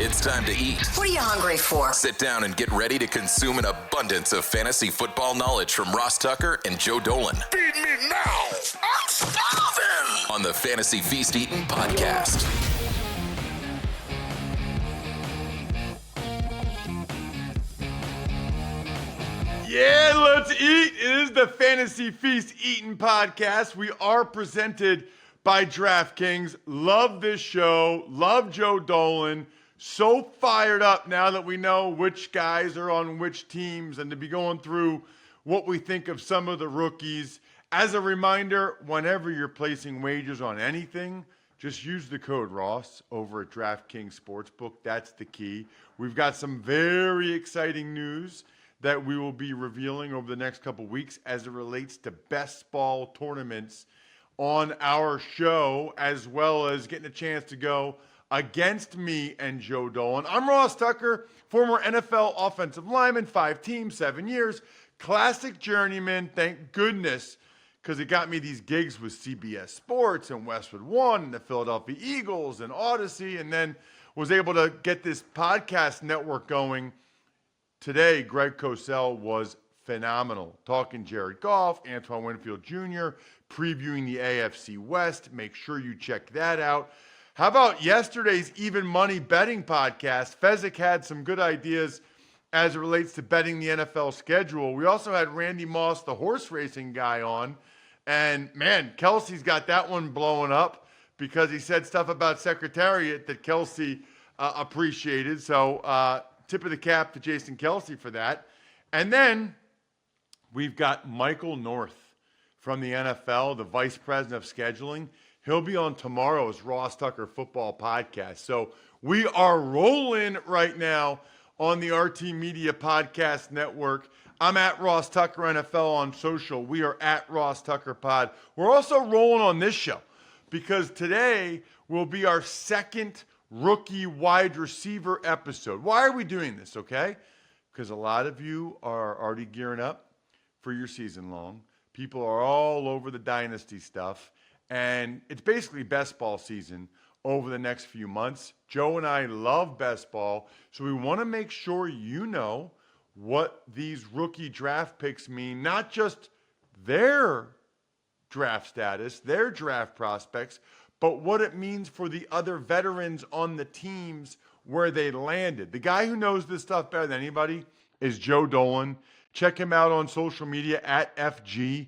It's time to eat. What are you hungry for? Sit down and get ready to consume an abundance of fantasy football knowledge from Ross Tucker and Joe Dolan. Feed me now. I'm starving. On the Fantasy Feast Eatin' podcast. Yeah, let's eat. It is the Fantasy Feast Eatin' podcast. We are presented by DraftKings. Love this show. Love Joe Dolan. So fired up now that we know which guys are on which teams and to be going through what we think of some of the rookies. As a reminder, whenever you're placing wagers on anything, just use the code Ross over at DraftKings Sportsbook. That's the key. We've got some very exciting news that we will be revealing over the next couple weeks as it relates to best ball tournaments on our show, as well as getting a chance to go against me and Joe Dolan. I'm Ross Tucker, former NFL offensive lineman, 5 teams, 7 years, classic journeyman, thank goodness, because it got me these gigs with CBS Sports and Westwood One and the Philadelphia Eagles and Odyssey, and then was able to get this podcast network going. Today, Greg Cosell was phenomenal, talking Jared Goff, Antoine Winfield Jr., previewing the AFC West. Make sure you check that out. How about yesterday's Even Money betting podcast? Fezzik had some good ideas as it relates to betting the NFL schedule. We also had Randy Moss, the horse racing guy, on. And, man, Kelsey's got that one blowing up because he said stuff about Secretariat that Kelsey appreciated. So, tip of the cap to Jason Kelsey for that. And then we've got Michael North from the NFL, the vice president of scheduling. He'll be on tomorrow's Ross Tucker Football Podcast. So we are rolling right now on the RT Media Podcast Network. I'm at Ross Tucker NFL on social. We are at Ross Tucker Pod. We're also rolling on this show because today will be our second rookie wide receiver episode. Why are we doing this, okay? Because a lot of you are already gearing up for your season long. People are all over the dynasty stuff. And it's basically best ball season over the next few months. Joe and I love best ball, so we want to make sure you know what these rookie draft picks mean, not just their draft status, their draft prospects, but what it means for the other veterans on the teams where they landed. The guy who knows this stuff better than anybody is Joe Dolan. Check him out on social media at FG_Dolan.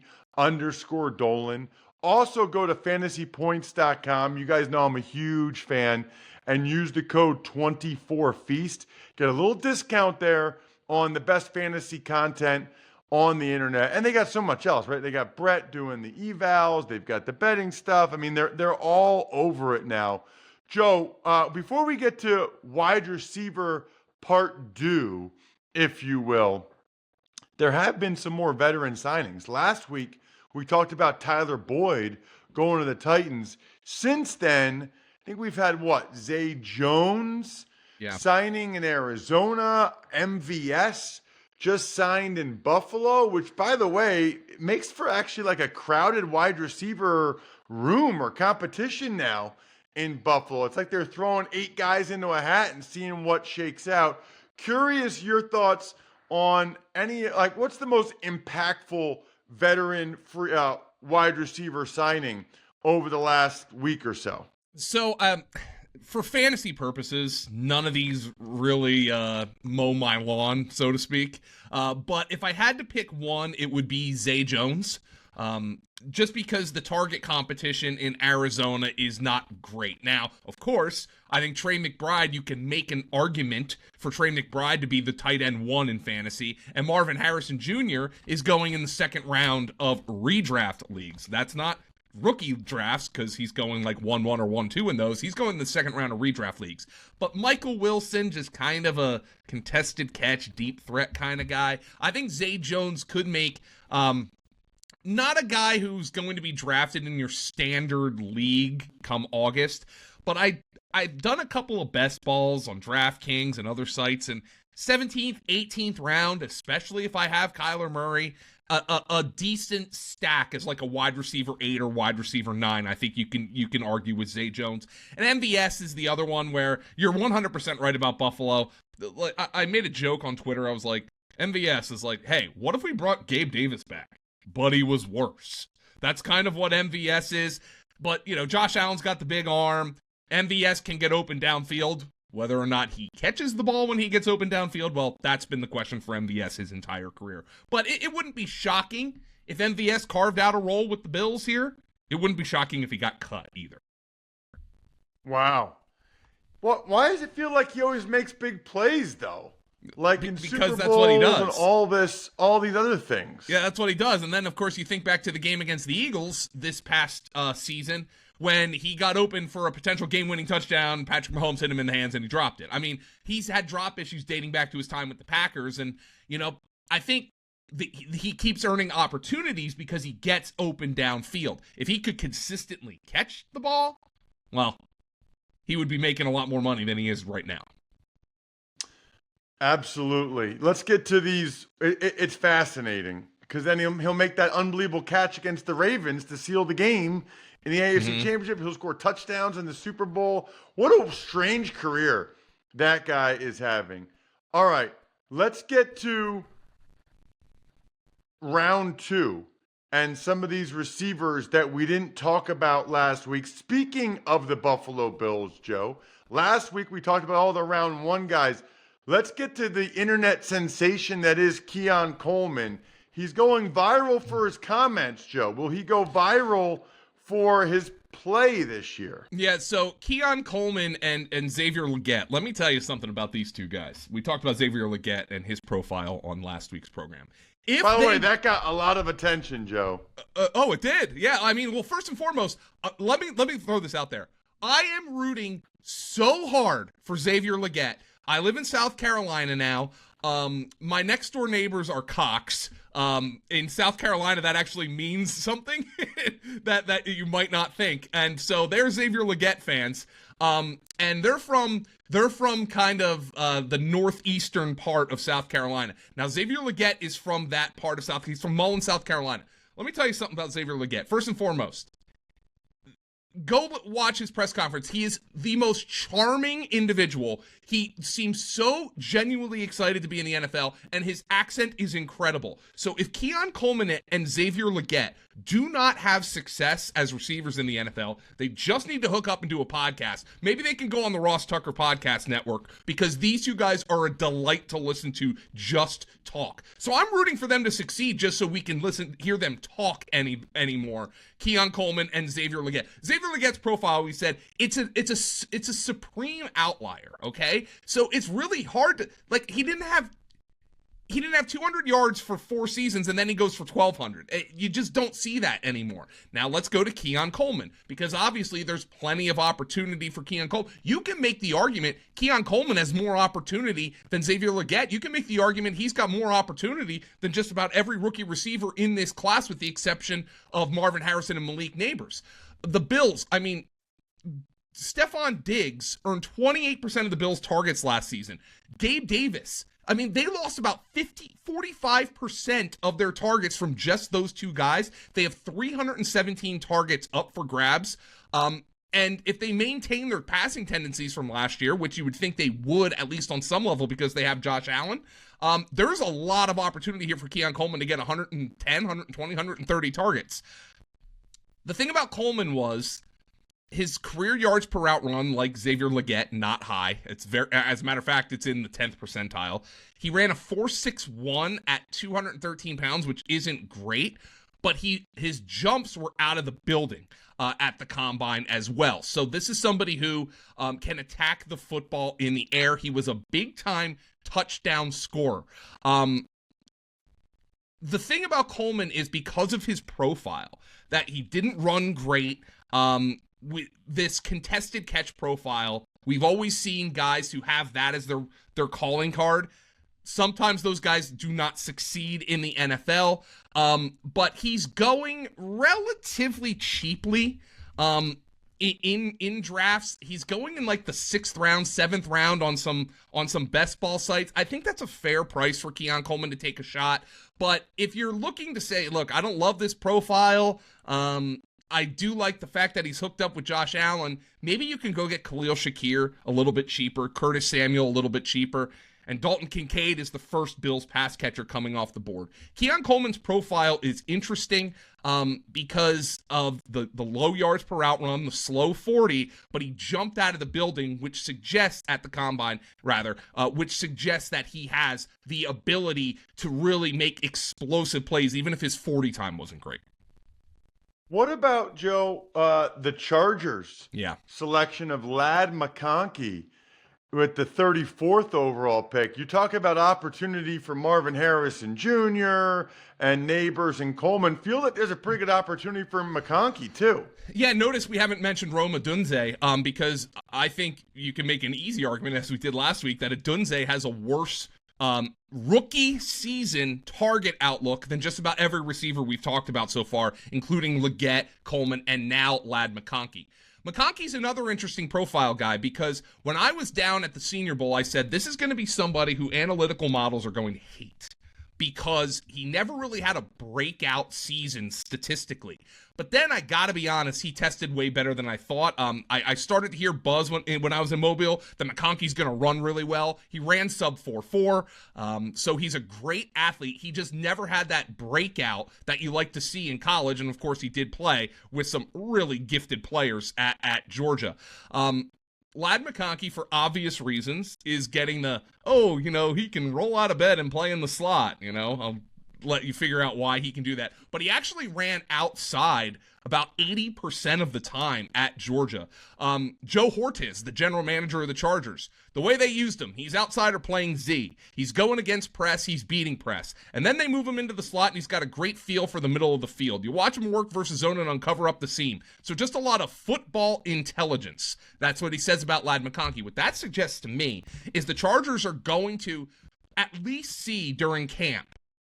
Also, go to fantasypoints.com. You guys know I'm a huge fan. And use the code 24FEAST. Get a little discount there on the best fantasy content on the internet. And they got so much else, right? They got Brett doing the evals. They've got the betting stuff. I mean, they're all over it now. Joe, before we get to wide receiver part 2, if you will, there have been some more veteran signings. Last week, we talked about Tyler Boyd going to the Titans. Since then, I think we've had, Zay Jones signing in Arizona, MVS just signed in Buffalo, which, by the way, makes for actually like a crowded wide receiver room or competition now in Buffalo. It's like they're throwing 8 guys into a hat and seeing what shakes out. Curious your thoughts on what's the most impactful veteran wide receiver signing over the last week or so? So, for fantasy purposes, none of these really mow my lawn, so to speak. But if I had to pick one, it would be Zay Jones. Just because the target competition in Arizona is not great. Now, of course, I think Trey McBride, you can make an argument for Trey McBride to be the tight end 1 in fantasy, and Marvin Harrison Jr. is going in the second round of redraft leagues. That's not rookie drafts because he's going like 1-1 or 1-2 in those. He's going in the second round of redraft leagues. But Michael Wilson, just kind of a contested catch, deep threat kind of guy. I think Zay Jones could make... not a guy who's going to be drafted in your standard league come August, but I've done a couple of best balls on DraftKings and other sites, and 17th, 18th round, especially if I have Kyler Murray, a decent stack as like a wide receiver 8 or wide receiver 9. I think you can argue with Zay Jones. And MVS is the other one where you're 100% right about Buffalo. Like I made a joke on Twitter. I was like, MVS is like, hey, what if we brought Gabe Davis back? But he was worse. That's kind of what MVS is. But, Josh Allen's got the big arm. MVS can get open downfield. Whether or not he catches the ball when he gets open downfield, well, that's been the question for MVS his entire career. But it wouldn't be shocking if MVS carved out a role with the Bills here. It wouldn't be shocking if he got cut either. Wow. Why does it feel like he always makes big plays, though? Like in Super Bowls, that's what he does. And all these other things. Yeah, that's what he does. And then, of course, you think back to the game against the Eagles this past season when he got open for a potential game-winning touchdown. Patrick Mahomes hit him in the hands and he dropped it. I mean, he's had drop issues dating back to his time with the Packers. And, I think he keeps earning opportunities because he gets open downfield. If he could consistently catch the ball, well, he would be making a lot more money than he is right now. Absolutely. Let's get to these. It's fascinating because then he'll make that unbelievable catch against the Ravens to seal the game in the AFC Championship. He'll score touchdowns in the Super Bowl. What a strange career that guy is having. All right, let's get to round 2 and some of these receivers that we didn't talk about last week. Speaking of the Buffalo Bills, Joe, last week we talked about all the round 1 guys. Let's get to the internet sensation that is Keon Coleman. He's going viral for his comments, Joe. Will he go viral for his play this year? Yeah, so Keon Coleman and Xavier Legette. Let me tell you something about these two guys. We talked about Xavier Legette and his profile on last week's program. By the way, that got a lot of attention, Joe. It did. Yeah, I mean, well, first and foremost, let me throw this out there. I am rooting so hard for Xavier Legette. I live in South Carolina now. My next door neighbors are Cox. In South Carolina, that actually means something that you might not think. And so they're Xavier Legette fans. And they're from kind of the northeastern part of South Carolina. Now, Xavier Legette is from that part of He's from Mullen, South Carolina. Let me tell you something about Xavier Legette. First and foremost, go watch his press conference. He is the most charming individual. He seems so genuinely excited to be in the NFL, and his accent is incredible. So if Keon Coleman and Xavier Legette do not have success as receivers in the NFL, they just need to hook up and do a podcast. Maybe they can go on the Ross Tucker Podcast Network, because these two guys are a delight to listen to just talk. So I'm rooting for them to succeed just so we can hear them talk anymore. Keon Coleman and Xavier Legette. Xavier Legette's profile, we said, it's a supreme outlier, okay? So it's really hard to, like, he didn't have 200 yards for 4 seasons and then he goes for 1,200. You just don't see that anymore. Now let's go to Keon Coleman, because obviously there's plenty of opportunity for Keon Coleman. You can make the argument Keon Coleman has more opportunity than Xavier Legette. You can make the argument he's got more opportunity than just about every rookie receiver in this class, with the exception of Marvin Harrison and Malik Neighbors. The Bills, I mean, Stephon Diggs earned 28% of the Bills' targets last season. Gabe Davis, I mean, they lost about 45% of their targets from just those two guys. They have 317 targets up for grabs. And if they maintain their passing tendencies from last year, which you would think they would, at least on some level, because they have Josh Allen, there's a lot of opportunity here for Keon Coleman to get 110, 120, 130 targets. The thing about Coleman was his career yards per route run, like Xavier Legette, not high. It's as a matter of fact, it's in the 10th percentile. He ran a 4.61 at 213 pounds, which isn't great, but his jumps were out of the building at the combine as well. So this is somebody who can attack the football in the air. He was a big-time touchdown scorer. The thing about Coleman is, because of his profile, that he didn't run great, with this contested catch profile, we've always seen guys who have that as their calling card. Sometimes those guys do not succeed in the NFL, but he's going relatively cheaply. in drafts, he's going in like the 6th round, 7th round on some best ball sites. I think that's a fair price for Keon Coleman to take a shot. But if you're looking to say, look, I don't love this profile, I do like the fact that he's hooked up with Josh Allen, maybe you can go get Khalil Shakir a little bit cheaper, Curtis Samuel a little bit cheaper, and Dalton Kincaid is the first Bills pass catcher coming off the board. Keon Coleman's profile is interesting because of the low yards per route run, the slow 40, but he jumped out of the building, which suggests at the combine, which suggests that he has the ability to really make explosive plays, even if his 40 time wasn't great. What about, Joe, the Chargers selection of Lad McConkey with the 34th overall pick? You talk about opportunity for Marvin Harrison Jr. and Neighbors and Coleman. Feel that there's a pretty good opportunity for McConkey, too. Yeah, notice we haven't mentioned Rome Odunze because I think you can make an easy argument, as we did last week, that Odunze has a worse rookie season target outlook than just about every receiver we've talked about so far, including Leggett, Coleman, and now Lad McConkey. McConkey's another interesting profile guy because when I was down at the Senior Bowl, I said this is going to be somebody who analytical models are going to hate because he never really had a breakout season statistically. But then I got to be honest, he tested way better than I thought. I started to hear buzz when I was in Mobile that McConkey's going to run really well. He ran sub 4.4, so he's a great athlete. He just never had that breakout that you like to see in college, and of course he did play with some really gifted players at Georgia. Lad McConkey, for obvious reasons, is getting he can roll out of bed and play in the slot. I'll let you figure out why he can do that. But he actually ran outside about 80% of the time at Georgia. Joe Hortiz, the general manager of the Chargers, the way they used him, he's outside or playing Z. He's going against press, he's beating press. And then they move him into the slot, and he's got a great feel for the middle of the field. You watch him work versus zone and uncover up the seam. So just a lot of football intelligence. That's what he says about Lad McConkey. What that suggests to me is the Chargers are going to at least see during camp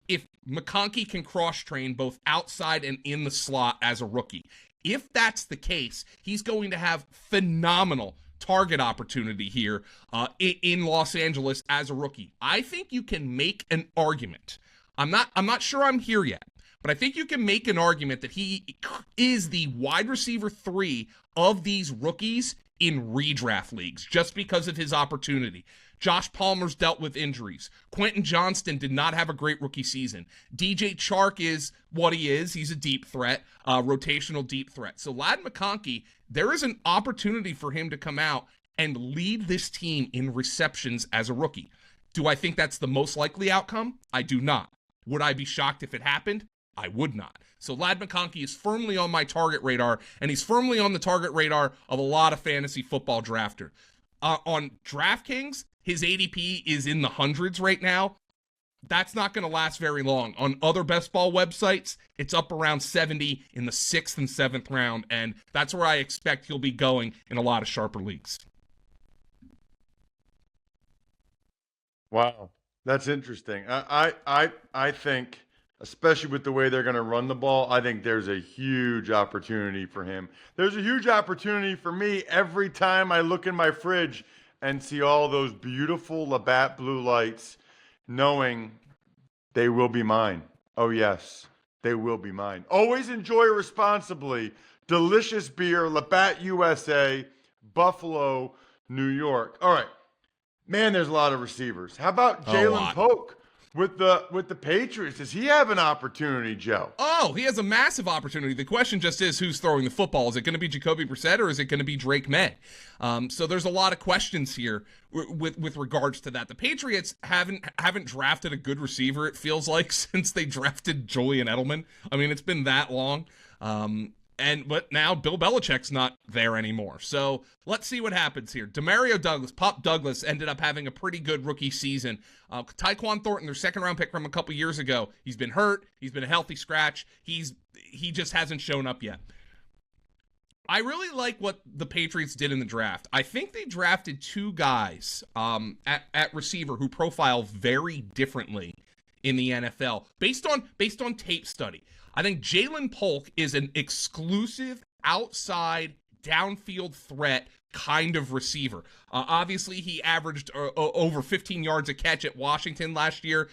if McConkey can cross-train both outside and in the slot as a rookie. If that's the case, he's going to have phenomenal target opportunity here in Los Angeles as a rookie. I think you can make an argument. I'm not sure I'm here yet, but I think you can make an argument that he is the wide receiver 3 of these rookies in redraft leagues just because of his opportunity. Josh Palmer's dealt with injuries. Quentin Johnston did not have a great rookie season. DJ Chark is what he is. He's a deep threat, rotational deep threat. So Lad McConkey, there is an opportunity for him to come out and lead this team in receptions as a rookie. Do I think that's the most likely outcome? I do not. Would I be shocked if it happened? I would not. So Lad McConkey is firmly on my target radar, and he's firmly on the target radar of a lot of fantasy football drafters. On DraftKings, his ADP is in the hundreds right now. That's not going to last very long. On other best ball websites, it's up around 70 in the 6th and 7th round, and that's where I expect he'll be going in a lot of sharper leagues. Wow, that's interesting. I think, especially with the way they're going to run the ball, I think there's a huge opportunity for him. There's a huge opportunity for me every time I look in my fridge and see all those beautiful Labatt blue lights, knowing they will be mine. Oh, yes, they will be mine. Always enjoy responsibly. Delicious beer, Labatt USA, Buffalo, New York. All right. Man, there's a lot of receivers. How about Jalen Polk with the Patriots? Does he have an opportunity, Joe? Oh, he has a massive opportunity. The question just is who's throwing the football. Is it going to be Jacoby Brissett or is it going to be Drake May? So there's a lot of questions here with regards to that. The Patriots haven't drafted a good receiver, it feels like, since they drafted Julian Edelman. I mean, it's been that long. But now Bill Belichick's not there anymore. So let's see what happens here. Demario Douglas, Pop Douglas, ended up having a pretty good rookie season. Tyquan Thornton, their second-round pick from a couple years ago, he's been hurt. He's been a healthy scratch. He just hasn't shown up yet. I really like what the Patriots did in the draft. I think they drafted 2 guys at receiver who profile very differently in the NFL based on tape study. I think Jalen Polk is an exclusive outside downfield threat kind of receiver. Obviously, he averaged over 15 yards a catch at Washington last year.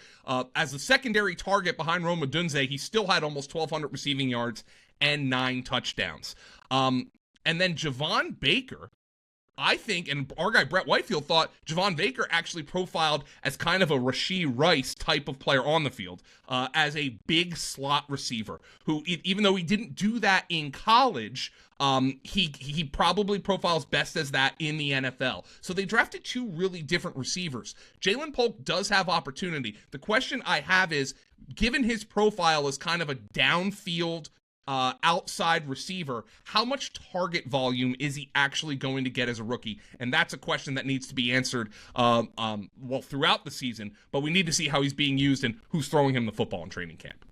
As a secondary target behind Rome Odunze, he still had almost 1,200 receiving yards and 9 touchdowns. And then Javon Baker, I think, and our guy Brett Whitefield thought Javon Baker actually profiled as kind of a Rashee Rice type of player on the field, as a big slot receiver who, even though he didn't do that in college, he probably profiles best as that in the NFL. So they drafted 2 really different receivers. Jalen Polk does have opportunity. The question I have is, given his profile as kind of a downfield outside receiver, how much target volume is he actually going to get as a rookie? And that's a question that needs to be answered throughout the season, but we need to see how he's being used and who's throwing him the football in training camp.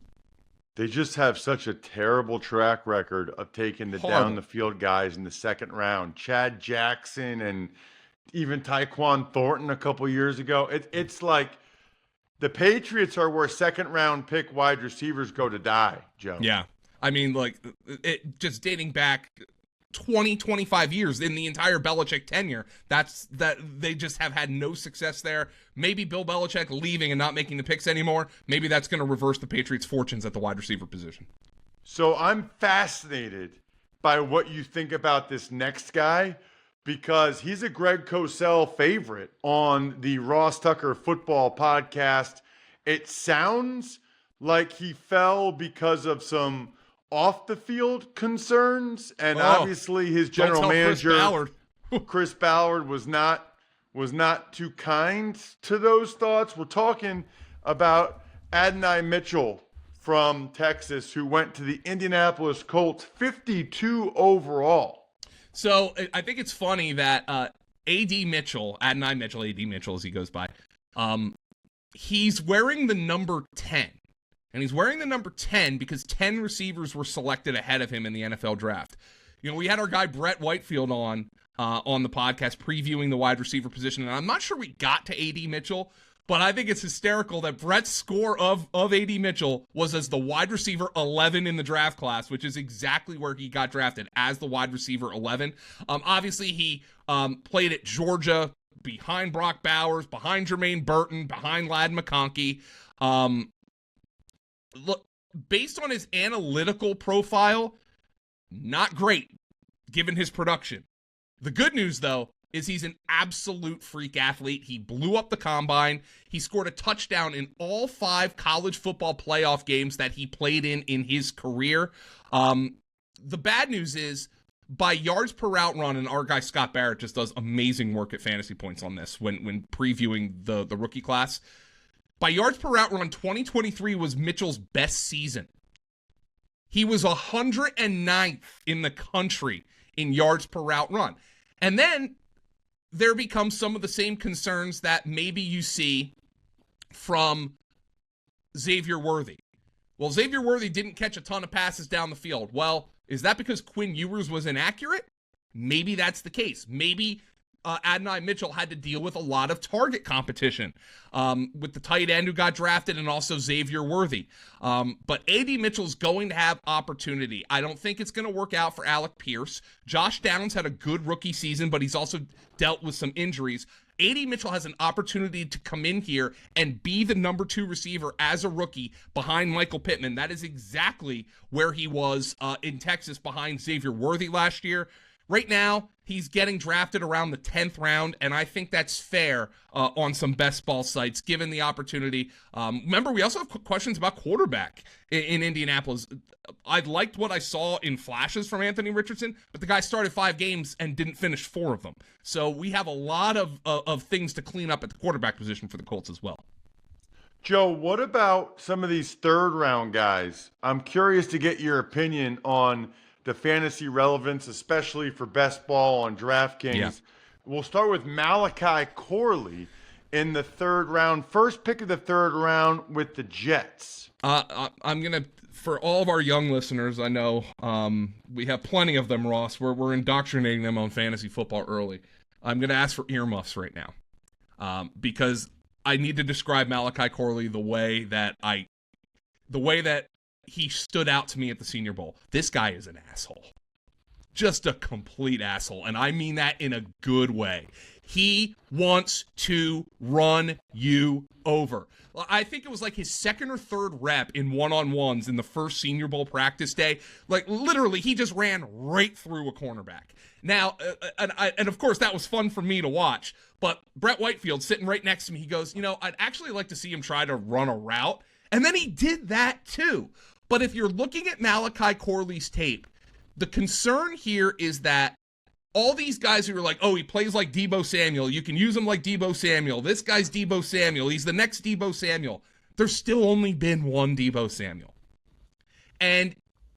They just have such a terrible track record of taking the down the field guys in the second round. Chad Jackson and even Tyquan Thornton a couple years ago. It's like the Patriots are where second round pick wide receivers go to die, Joe. Yeah. I mean, like, it just dating back 20, 25 years in the entire Belichick tenure, that they just have had no success there. Maybe Bill Belichick leaving and not making the picks anymore, maybe that's going to reverse the Patriots' fortunes at the wide receiver position. So I'm fascinated by what you think about this next guy, because he's a Greg Cosell favorite on the Ross Tucker Football Podcast. It sounds like he fell because of some off-the-field concerns, and obviously his general manager, Chris Ballard, was not too kind to those thoughts. We're talking about Adonai Mitchell from Texas, who went to the Indianapolis Colts, 52 overall. So I think it's funny that Adonai Mitchell, as he goes by, he's wearing the number 10. And he's wearing the number 10 because 10 receivers were selected ahead of him in the NFL draft. You know, we had our guy Brett Whitefield on the podcast previewing the wide receiver position, and I'm not sure we got to A.D. Mitchell, but I think it's hysterical that Brett's score of A.D. Mitchell was as the wide receiver 11 in the draft class, which is exactly where he got drafted, as the wide receiver 11. Obviously, he played at Georgia behind Brock Bowers, behind Jermaine Burton, behind Ladd McConkey. Look, based on his analytical profile, not great, given his production. The good news, though, is he's an absolute freak athlete. He blew up the combine. He scored a touchdown in all 5 college football playoff games that he played in his career. The bad news is, by yards per route run, and our guy Scott Barrett just does amazing work at Fantasy Points on this when previewing the rookie class. By yards per route run, 2023 was Mitchell's best season. He was 109th in the country in yards per route run. And then there becomes some of the same concerns that maybe you see from Xavier Worthy. Well, Xavier Worthy didn't catch a ton of passes down the field. Well, is that because Quinn Ewers was inaccurate? Maybe that's the case. Maybe Adonai Mitchell had to deal with a lot of target competition with the tight end who got drafted and also Xavier Worthy. But A.D. Mitchell's going to have opportunity. I don't think it's going to work out for Alec Pierce. Josh Downs had a good rookie season, but he's also dealt with some injuries. A.D. Mitchell has an opportunity to come in here and be the number 2 receiver as a rookie behind Michael Pittman. That is exactly where he was in Texas behind Xavier Worthy last year. Right now, he's getting drafted around the 10th round, and I think that's fair on some best ball sites, given the opportunity. Remember, we also have questions about quarterback in Indianapolis. I liked what I saw in flashes from Anthony Richardson, but the guy started 5 games and didn't finish 4 of them. So we have a lot of things to clean up at the quarterback position for the Colts as well. Joe, what about some of these third-round guys? I'm curious to get your opinion on the fantasy relevance, especially for best ball on DraftKings. Yeah. We'll start with Malachi Corley in the 3rd round. First pick of the 3rd round with the Jets. I'm going to, for all of our young listeners, I know we have plenty of them, Ross. We're indoctrinating them on fantasy football early. I'm going to ask for earmuffs right now because I need to describe Malachi Corley the way that he stood out to me at the Senior Bowl. This guy is an asshole. just a complete asshole, and I mean that in a good way. He wants to run you over. I think it was like his second or third rep in one-on-ones in the first Senior Bowl practice day. Like, literally, he just ran right through a cornerback. Now, and of course, that was fun for me to watch, but Brett Whitefield sitting right next to me, he goes, I'd actually like to see him try to run a route. And then he did that too. But if you're looking at Malachi Corley's tape, the concern here is that all these guys who are like, oh, he plays like Deebo Samuel. You can use him like Deebo Samuel. This guy's Deebo Samuel. He's the next Deebo Samuel. There's still only been one Deebo Samuel. And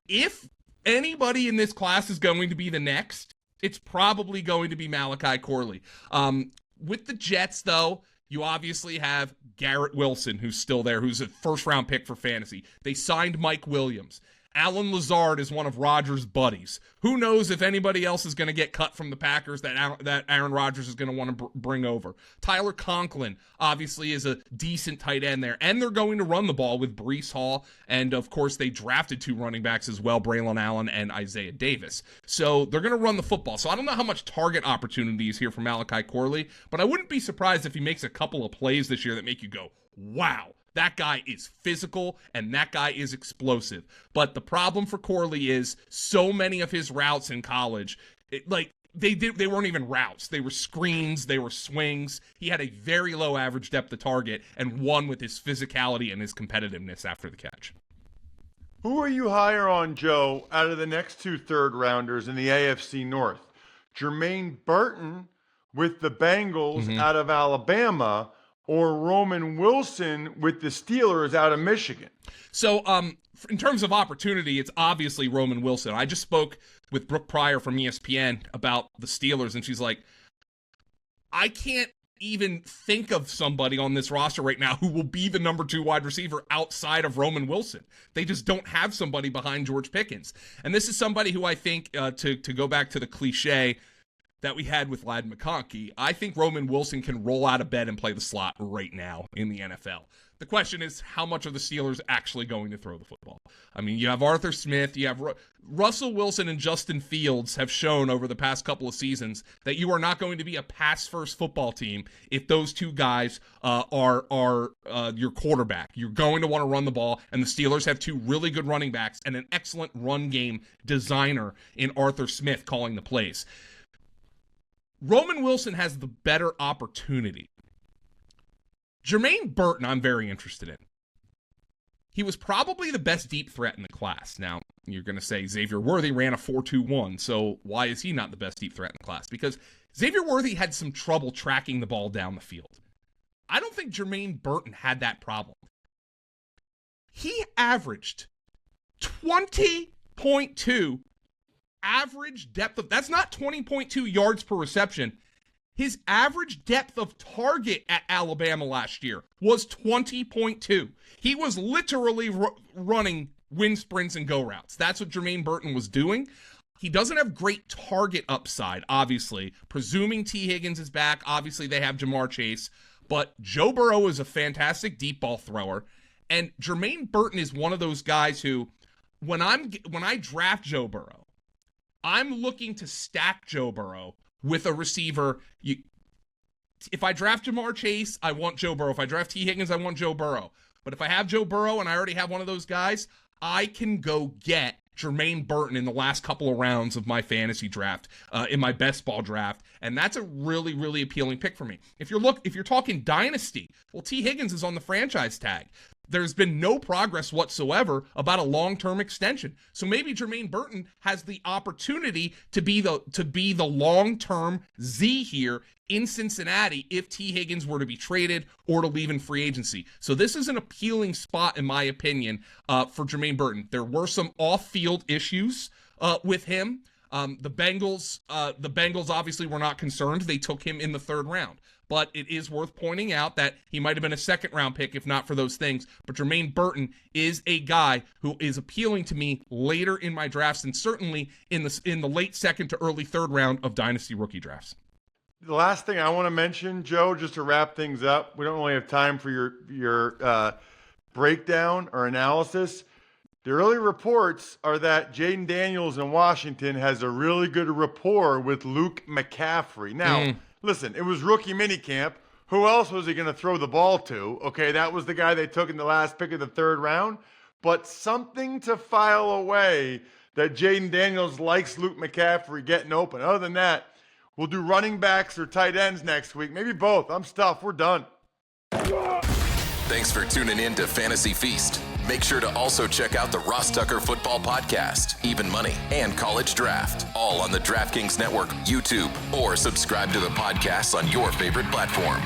if anybody in this class is going to be the next, it's probably going to be Malachi Corley. With the Jets, though, you obviously have Garrett Wilson, who's still there, who's a first-round pick for fantasy. They signed Mike Williams. Alan Lazard is one of Rodgers' buddies. Who knows if anybody else is going to get cut from the Packers that Aaron Rodgers is going to want to bring over. Tyler Conklin obviously is a decent tight end there. And they're going to run the ball with Breece Hall. And, of course, they drafted 2 running backs as well, Braylon Allen and Isaiah Davis. So they're going to run the football. So I don't know how much target opportunity is here for Malachi Corley, but I wouldn't be surprised if he makes a couple of plays this year that make you go, wow. That guy is physical, and that guy is explosive. But the problem for Corley is so many of his routes in college, they weren't even routes. They were screens. They were swings. He had a very low average depth of target and won with his physicality and his competitiveness after the catch. Who are you higher on, Joe, out of the next 2 third-rounders in the AFC North? Jermaine Burton with the Bengals out of Alabama, or Roman Wilson with the Steelers out of Michigan? So, in terms of opportunity, it's obviously Roman Wilson. I just spoke with Brooke Pryor from ESPN about the Steelers, and she's like, I can't even think of somebody on this roster right now who will be the number 2 wide receiver outside of Roman Wilson. They just don't have somebody behind George Pickens. And this is somebody who I think, to go back to the cliche that we had with Ladd McConkey, I think Roman Wilson can roll out of bed and play the slot right now in the NFL. The question is, how much are the Steelers actually going to throw the football? I mean, you have Arthur Smith, you have Russell Wilson and Justin Fields have shown over the past couple of seasons that you are not going to be a pass-first football team if those 2 guys are your quarterback. You're going to want to run the ball, and the Steelers have 2 really good running backs and an excellent run game designer in Arthur Smith calling the plays. Roman Wilson has the better opportunity. Jermaine Burton, I'm very interested in. He was probably the best deep threat in the class. Now, you're going to say Xavier Worthy ran a 4.21, so why is he not the best deep threat in the class? Because Xavier Worthy had some trouble tracking the ball down the field. I don't think Jermaine Burton had that problem. He averaged 20.2 average depth of, that's not 20.2 yards per reception. His average depth of target at Alabama last year was 20.2. He was literally running wind sprints and go routes. That's what Jermaine Burton was doing. He doesn't have great target upside, obviously. Presuming T. Higgins is back, obviously they have Jamar Chase. But Joe Burrow is a fantastic deep ball thrower. And Jermaine Burton is one of those guys who, when I draft Joe Burrow, I'm looking to stack Joe Burrow with a receiver. If I draft Jamar Chase, I want Joe Burrow. If I draft T. Higgins, I want Joe Burrow. But if I have Joe Burrow and I already have one of those guys, I can go get Jermaine Burton in the last couple of rounds of my fantasy draft, in my best ball draft. And that's a really, really appealing pick for me. If you're talking dynasty, well, T. Higgins is on the franchise tag. There's been no progress whatsoever about a long-term extension. So maybe Jermaine Burton has the opportunity to be the long-term Z here in Cincinnati if T. Higgins were to be traded or to leave in free agency. So this is an appealing spot, in my opinion, for Jermaine Burton. There were some off-field issues with him. The Bengals obviously were not concerned. They took him in the 3rd round. But it is worth pointing out that he might have been a 2nd-round pick if not for those things. But Jermaine Burton is a guy who is appealing to me later in my drafts, and certainly in the late 2nd to early 3rd round of dynasty rookie drafts. The last thing I want to mention, Joe, just to wrap things up, we don't really have time for your breakdown or analysis. The early reports are that Jaden Daniels in Washington has a really good rapport with Luke McCaffrey. Now, listen, it was rookie minicamp. Who else was he going to throw the ball to? Okay, that was the guy they took in the last pick of the third round. But something to file away that Jaden Daniels likes Luke McCaffrey getting open. Other than that, we'll do running backs or tight ends next week. Maybe both. I'm stuffed. We're done. Thanks for tuning in to Fantasy Feast. Make sure to also check out the Ross Tucker Football Podcast, Even Money, and College Draft, all on the DraftKings Network, YouTube, or subscribe to the podcasts on your favorite platform.